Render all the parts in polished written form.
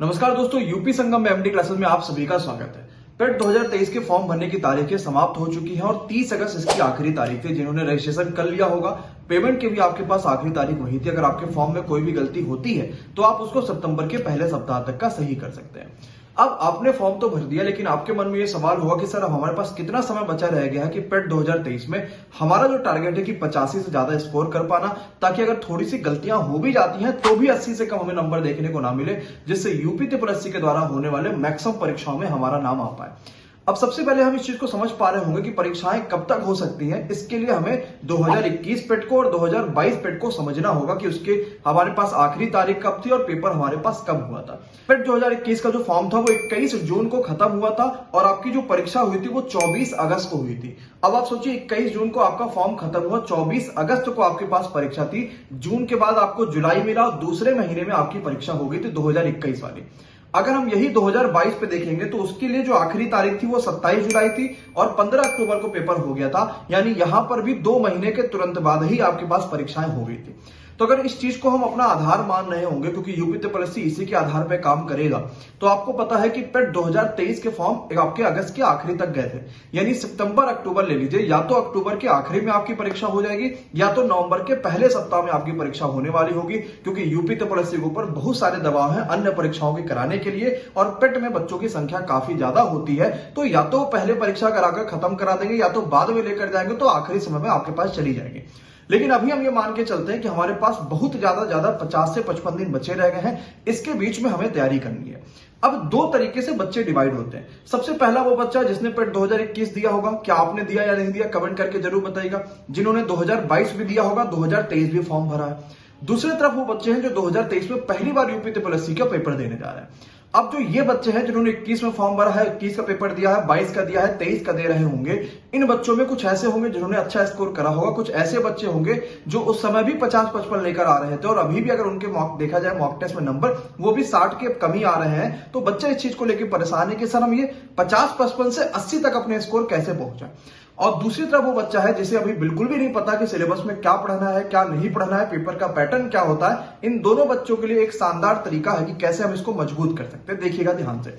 नमस्कार दोस्तों, यूपी संगम में एमडी क्लासेस में आप सभी का स्वागत है। पेट 2023 के फॉर्म भरने की तारीखें समाप्त हो चुकी हैं और 30 अगस्त इसकी आखिरी तारीख थी। जिन्होंने रजिस्ट्रेशन कर लिया होगा, पेमेंट की भी आपके पास आखिरी तारीख वही थी। अगर आपके फॉर्म में कोई भी गलती होती है तो आप उसको सितंबर के पहले सप्ताह तक का सही कर सकते हैं। अब आपने फॉर्म तो भर दिया, लेकिन आपके मन में ये सवाल होगा कि सर अब हमारे पास कितना समय बचा रह गया है कि पेट 2023 में हमारा जो टारगेट है कि 85 से ज्यादा स्कोर कर पाना, ताकि अगर थोड़ी सी गलतियां हो भी जाती हैं तो भी 80 से कम हमें नंबर देखने को ना मिले, जिससे यूपी ट्रिपल के द्वारा होने वाले मैक्सिमम परीक्षाओं में हमारा नाम आ पाए। अब सबसे पहले हम इस चीज को समझ पा रहे होंगे कि परीक्षाएं कब तक हो सकती हैं। इसके लिए हमें 2021 पेट को और 2022 पेट को समझना होगा कि उसके हमारे पास आखिरी तारीख कब थी और पेपर हमारे पास कब हुआ था। पेट 2021 का जो फॉर्म था वो 21 जून को खत्म हुआ था और आपकी जो परीक्षा हुई थी वो 24 अगस्त को हुई थी। अब आप सोचिए, 21 जून को आपका फॉर्म खत्म हुआ, 24 अगस्त को आपके पास परीक्षा थी। जून के बाद आपको जुलाई मिला और दूसरे महीने में आपकी परीक्षा हो गई थी 2021 वाली। अगर हम यही 2022 पे देखेंगे तो उसके लिए जो आखिरी तारीख थी वो 27 जुलाई थी और 15 अक्टूबर को पेपर हो गया था। यानी यहां पर भी 2 महीने के तुरंत बाद ही आपके पास परीक्षाएं हो गई थी। तो अगर इस चीज को हम अपना आधार मान रहे होंगे, क्योंकि यूपी ट्रिपल इसी के आधार पर काम करेगा, तो आपको पता है कि पेट 2023 के फॉर्म आपके अगस्त के आखिरी तक गए थे। यानी सितंबर अक्टूबर ले लीजिए, या तो अक्टूबर के आखिरी में आपकी परीक्षा हो जाएगी या तो नवंबर के पहले सप्ताह में आपकी परीक्षा होने वाली होगी, क्योंकि यूपी ट्रिपल के ऊपर बहुत सारे दबाव हैं अन्य परीक्षाओं के कराने के लिए और पेट में बच्चों की संख्या काफी ज्यादा होती है। तो या तो पहले परीक्षा कराकर खत्म करा देंगे या तो बाद में लेकर जाएंगे, तो आखिरी समय में आपके पास चली जाएंगे। लेकिन अभी हम ये मान के चलते हैं कि हमारे पास बहुत ज्यादा 50 से 55 दिन बचे रह गए हैं। इसके बीच में हमें तैयारी करनी है। अब 2 तरीके से बच्चे डिवाइड होते हैं। सबसे पहला वो बच्चा जिसने पेट 2021 दिया होगा, क्या आपने दिया या नहीं दिया कमेंट करके जरूर बताइएगा। जिन्होंने 2022 भी दिया होगा, 2023 भी फॉर्म भरा है। दूसरी तरफ वो बच्चे हैं जो 2023 में पहली बार यूपी ट्रिपल का पेपर देने जा रहे हैं। अब जो ये बच्चे हैं जिन्होंने 21 में फॉर्म भरा है, 21 का पेपर दिया है, 22 का दिया है, 23 का दे रहे होंगे, इन बच्चों में कुछ ऐसे होंगे जिन्होंने अच्छा स्कोर करा होगा, कुछ ऐसे बच्चे होंगे जो उस समय भी 50-55 लेकर आ रहे थे और अभी भी अगर उनके देखा जाए मॉक टेस्ट में नंबर वो भी 60 के कम ही आ रहे हैं। तो बच्चे इस चीज को लेकर परेशान है कि सर हम ये 50-55 से 80 तक अपने स्कोर कैसे पहुंचा। और दूसरी तरफ वो बच्चा है जिसे अभी बिल्कुल भी नहीं पता कि सिलेबस में क्या पढ़ना है, क्या नहीं पढ़ना है, पेपर का पैटर्न क्या होता है। इन दोनों बच्चों के लिए एक शानदार तरीका है कि कैसे हम इसको मजबूत कर सकते हैं। देखिएगा ध्यान से।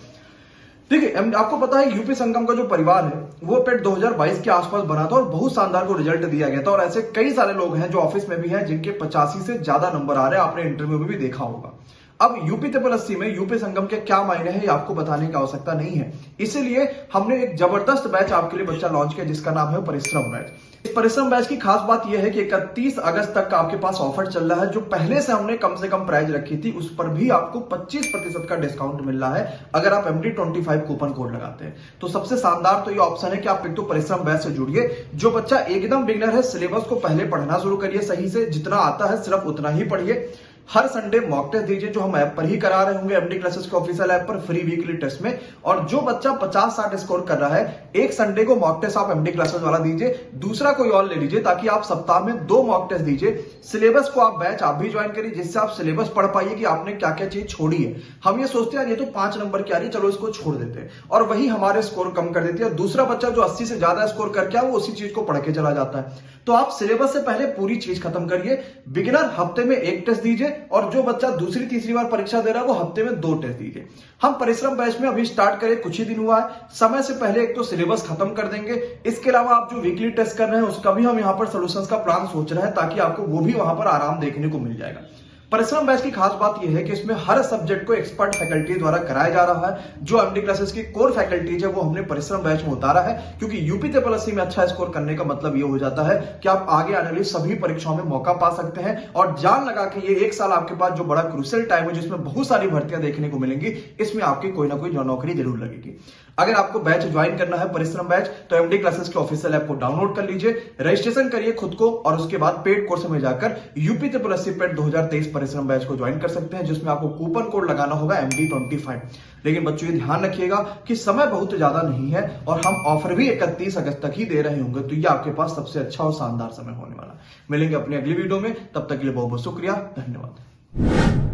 देखिए, आपको पता है यूपी संगम का जो परिवार है वो पेट 2022 के आसपास बना था और बहुत शानदार को रिजल्ट दिया गया था। और ऐसे कई सारे लोग हैं जो ऑफिस में भी हैं जिनके 85 से ज्यादा नंबर आ रहे हैं। आपने इंटरव्यू में भी देखा होगा। अब यूपी ट्रिपल में यूपी संगम के क्या मायने हैं ये आपको बताने की आवश्यकता नहीं है। इसीलिए हमने एक जबरदस्त बैच आपके लिए बच्चा लॉन्च किया जिसका नाम है परिश्रम बैच। इस परिश्रम बैच की खास बात यह है कि 31 अगस्त तक का आपके पास ऑफर चल रहा है। जो पहले से हमने कम प्राइस रखी थी उस पर भी आपको 25% का डिस्काउंट मिल रहा है अगर आप MD25 कूपन कोड लगाते हैं। तो सबसे शानदार तो ये ऑप्शन है कि आप एक तो परिश्रम बैच से जुड़िए। जो बच्चा एकदम बिगनर है, सिलेबस को पहले पढ़ना शुरू करिए सही से, जितना आता है सिर्फ उतना ही पढ़िए। हर संडे मॉक टेस्ट दीजिए जो हम ऐप पर ही करा रहे होंगे, एमडी क्लासेस के ऑफिशियल ऐप पर फ्री वीकली टेस्ट में। और जो बच्चा 50-60 स्कोर कर रहा है, एक संडे को मॉक टेस्ट आप एमडी क्लासेस वाला दीजिए, दूसरा कोई और ले लीजिए, ताकि आप सप्ताह में 2 मॉक टेस्ट दीजिए। सिलेबस को आप बैच आप भी ज्वाइन करिए जिससे आप सिलेबस पढ़ पाइए कि आपने क्या क्या चीज छोड़ी है। हम ये सोचते हैं ये तो 5 नंबर की आ रही, चलो इसको छोड़ देते हैं, और वही हमारे स्कोर कम कर देती है। दूसरा बच्चा जो 80 से ज्यादा स्कोर करके आए वो उसी चीज को पढ़ के चला जाता है। तो आप सिलेबस से पहले पूरी चीज खत्म करिए। बिगिनर हफ्ते में 1 टेस्ट दीजिए और जो बच्चा दूसरी तीसरी बार परीक्षा दे रहा है वो हफ्ते में 2 टेस्ट दीजिए। हम परिश्रम बैच में अभी स्टार्ट करें, कुछ ही दिन हुआ है। समय से पहले एक तो सिलेबस खत्म कर देंगे। इसके अलावा आप जो वीकली टेस्ट कर रहे हैं उसका भी हम यहां पर सॉल्यूशंस का प्लान सोच रहे हैं, ताकि आपको वो भी वहां पर आराम देखने को मिल जाएगा। परिश्रम बैच की खास बात यह है कि इसमें हर सब्जेक्ट को एक्सपर्ट फैकल्टी द्वारा कराया जा रहा है। जो एमडी क्लासेस की कोर फैकल्टीज है वो हमने परिश्रम बैच में उतारा है, क्योंकि यूपी ट्रिपल में अच्छा स्कोर करने का मतलब ये हो जाता है कि आप आगे आने वाली सभी परीक्षाओं में मौका पा सकते हैं। और जान लगा कि ये 1 साल आपके पास जो बड़ा क्रूशियल टाइम है जिसमें बहुत सारी भर्तियां देखने को मिलेंगी, इसमें आपकी कोई ना कोई नौकरी जरूर लगेगी। अगर आपको बैच ज्वाइन करना है परिश्रम बैच, तो एमडी क्लासेस के ऑफिशियल ऐप को डाउनलोड कर लीजिए, रजिस्ट्रेशन करिए खुद को और उसके बाद पेड कोर्स में जाकर यूपी ट्रिपल पेट 2023 परिश्रम बैच को ज्वाइन कर सकते हैं, जिसमें आपको कूपन कोड लगाना होगा MD25। लेकिन बच्चों ये ध्यान रखिएगा कि समय बहुत ज्यादा नहीं है और हम ऑफर भी 31 अगस्त तक ही दे रहे होंगे। तो ये आपके पास सबसे अच्छा और शानदार समय होने वाला। मिलेंगे अपनी अगली वीडियो में, तब तक के लिए बहुत बहुत शुक्रिया, धन्यवाद।